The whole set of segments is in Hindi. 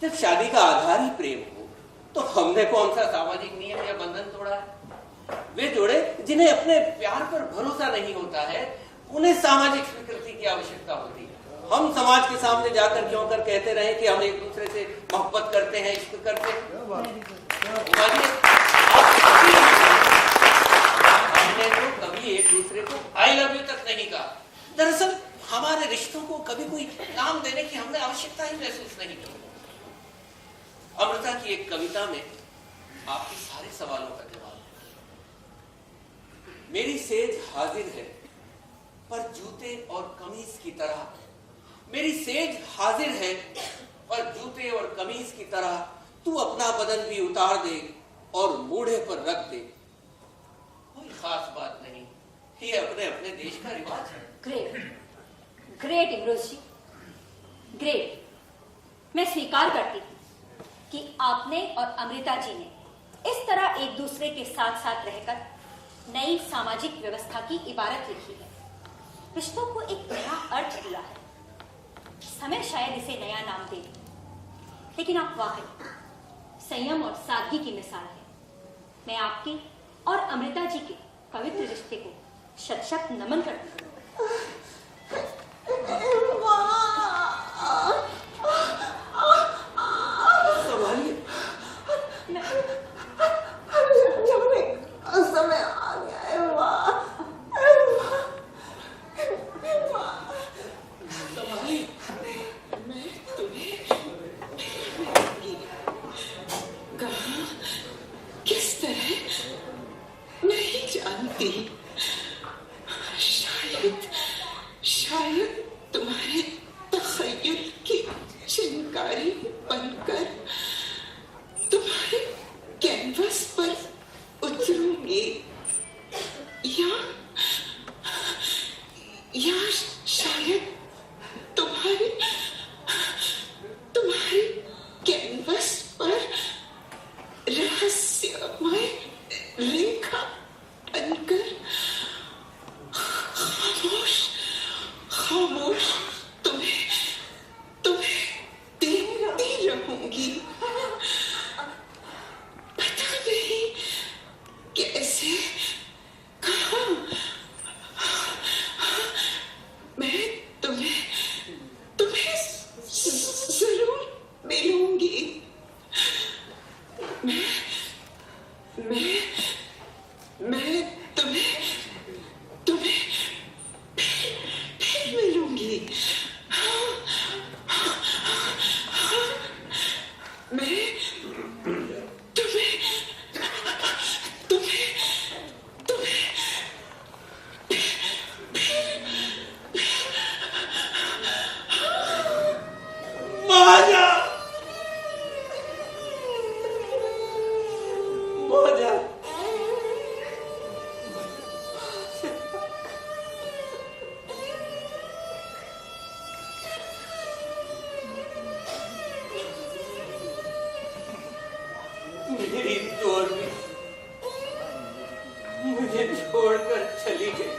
जब शादी का आधार ही प्रेम हो तो हमने कौन सा सामाजिक नियम या बंधन तोड़ा है? वे जोड़े जिन्हें अपने प्यार पर भरोसा नहीं होता है, उन्हें सामाजिक स्वीकृति की आवश्यकता होती है। हम समाज के सामने जाकर क्यों कर कहते रहे कि हम एक दूसरे से मोहब्बत करते हैं, इश्क करते हैं? हमने तो कभी एक दूसरे को आई लव यू तक नहीं कहा। दरअसल हमारे रिश्तों को कभी कोई नाम देने की हमने आवश्यकता ही महसूस नहीं की। अमृता की एक कविता में आपके सारे सवालों का जवाब है। मेरी सेज हाजिर है पर जूते और कमीज की तरह, मेरी सेज हाजिर है पर जूते और कमीज की तरह, तू अपना बदन भी उतार दे और मूढ़े पर रख दे। कोई खास बात नहीं, ये अपने अपने देश का रिवाज है। ग्रेट ग्रेट इमरोज जी, ग्रेट। मैं स्वीकार करती हूँ कि आपने और अमृता जी ने इस तरह एक दूसरे के साथ साथ रहकर नई सामाजिक व्यवस्था की इबारत लिखी है, रिश्तों को एक नया अर्थ दिया है। समय शायद इसे नया नाम दे, लेकिन आप वाकई संयम और सादगी की मिसाल है। मैं आपके और अमृता जी के पवित्र रिश्ते को शत शत नमन करती हूँ। समय आ गया है। मैं तुम्हें कहाँ किस तरह नहीं जानती। शायद तुम्हारे तखय्युल की चिंगारी बनकर तुम्हारे कैनवस पर उतरूंगी, या शायद तुम्हारी कैनवस पर रहस्यमय रेखा बनकर खामोश तुम्हें देखती रहूंगी। पता नहीं कैसे, कहाँ, मैं तुम्हें जरूर मिलूंगी। मैं तुम्हें फिर मिलूंगी। मैं मेरी चोर भी मुझे छोड़कर चली गई।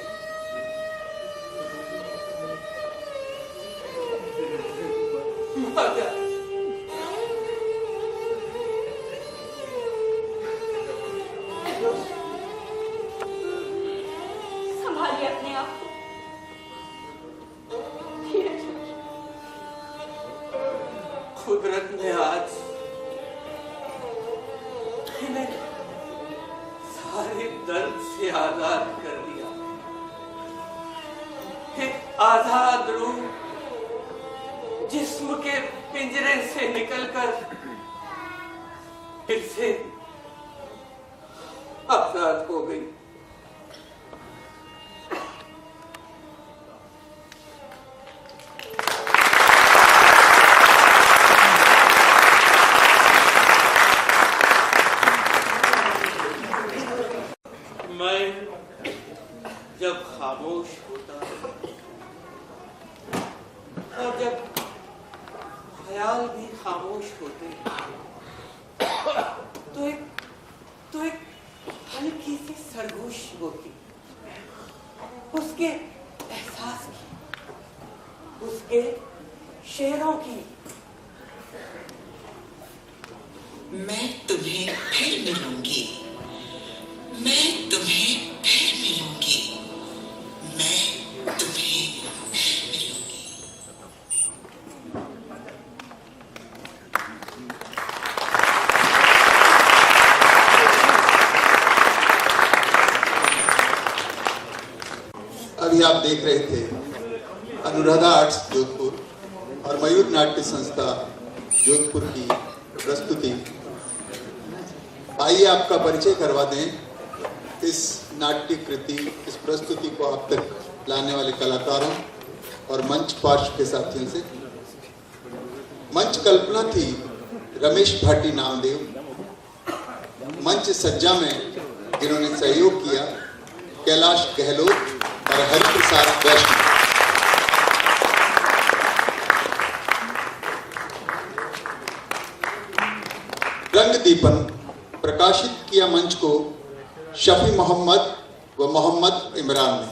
माता, संभालिए अपने आप को। कुदरत ने आज इन्हें सारे दर्द से आजाद कर दिया। एक आजाद रूह जिस्म के पिंजरे से निकलकर फिर से आजाद हो गई। जब खामोश होता और जब ख्याल भी खामोश होते तो एक हल्की सी सरगोश होती, उसके एहसास की, उसके शेरों की। मैं तुम्हें फिर मिलूंगी, मैं तुम्हें फिर मिलूंगी, मैं तुम्हें फिर मिलूंगी। अभी आप देख रहे थे अनुराधा आर्ट्स जोधपुर और मयूर नाट्य संस्था जोधपुर की प्रस्तुति। आइए आपका परिचय करवा दें इस नाट्य कृति, इस प्रस्तुति को आप तक लाने वाले कलाकारों और मंच पार्श्व के साथियों से। मंच कल्पना थी रमेश भाटी नामदेव। मंच सज्जा में जिन्होंने सहयोग किया कैलाश गहलोत और हरिप्रसाद वैष्णव। रंग दीपन प्रकाशित किया मंच को शफी मोहम्मद व मोहम्मद इमरान ने।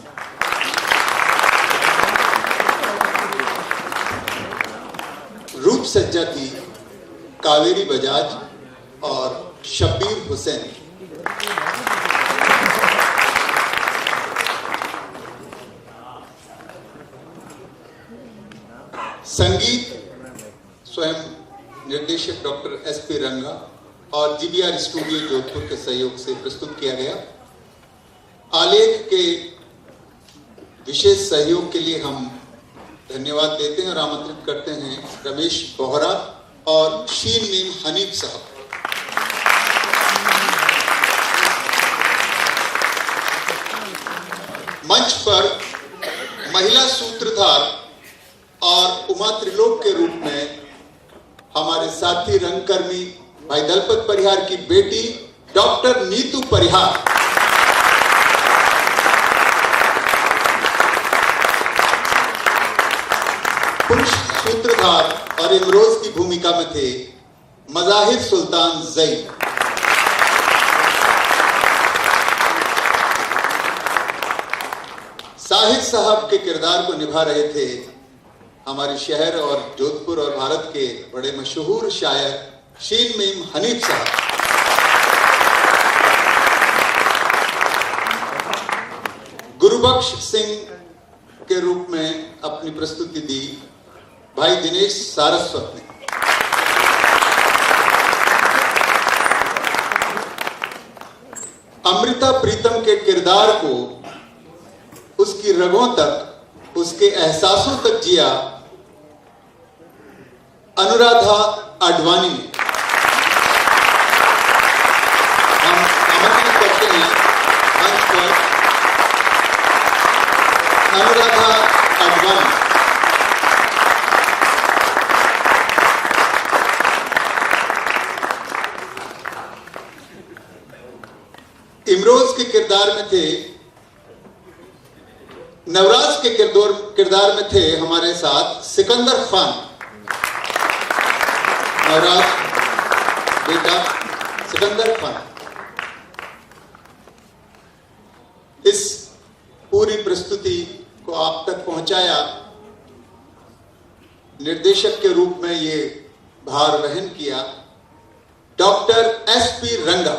रूप सज्जा थी कावेरी बजाज और शब्बीर हुसैन। संगीत स्वयं निर्देशक डॉक्टर SP रंगा और GBR स्टूडियो जोधपुर के सहयोग से प्रस्तुत किया गया। आलेख के विशेष सहयोग के लिए हम धन्यवाद देते हैं और आमंत्रित करते हैं रमेश बोहरा और शीन मीम हनीफ साहब। मंच पर महिला सूत्रधार और उमा त्रिलोक के रूप में हमारे साथी रंगकर्मी भाई दलपत परिहार की बेटी डॉक्टर नीतू परिहार। पुरुष सूत्रधार और इमरोज की भूमिका में थे मजाहिर सुल्तान जैद। साहिद साहब के किरदार को निभा रहे थे हमारे शहर और जोधपुर और भारत के बड़े मशहूर शायर शीन मीम हनीफ साहब। गुरुबख्श सिंह के रूप में अपनी प्रस्तुति दी भाई दिनेश सारस्वत ने। अमृता प्रीतम के किरदार को उसकी रगों तक, उसके एहसासों तक जिया अनुराधा आडवाणी ने। हम आमंत्रित करते हैं मंच पर अनुराधा आडवाणी। इमरोज के किरदार में थे, नवराज के किरदार में थे हमारे साथ सिकंदर खान। नवराज बेटा सिकंदर खान। इस पूरी प्रस्तुति को आप तक पहुंचाया, निर्देशक के रूप में ये भार वहन किया डॉक्टर SP रंगा।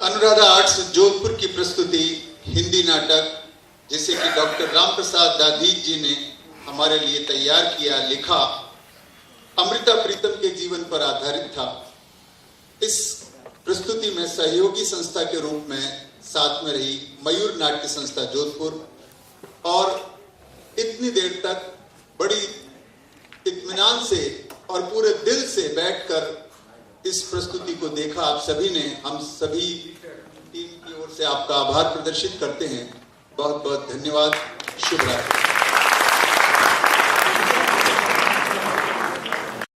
अनुराधा आर्ट्स जोधपुर की प्रस्तुति हिंदी नाटक, जिसे कि डॉक्टर राम प्रसाद दाधीच जी ने हमारे लिए तैयार किया, लिखा, अमृता प्रीतम के जीवन पर आधारित था। इस प्रस्तुति में सहयोगी संस्था के रूप में साथ में रही मयूर नाट्य संस्था जोधपुर, और इतनी देर तक बड़ी इत्मीनान से और पूरे दिल से बैठकर इस प्रस्तुति को देखा आप सभी ने। हम सभी टीम की ओर से आपका आभार प्रदर्शित करते हैं। बहुत बहुत धन्यवाद। शुभ रात्रि।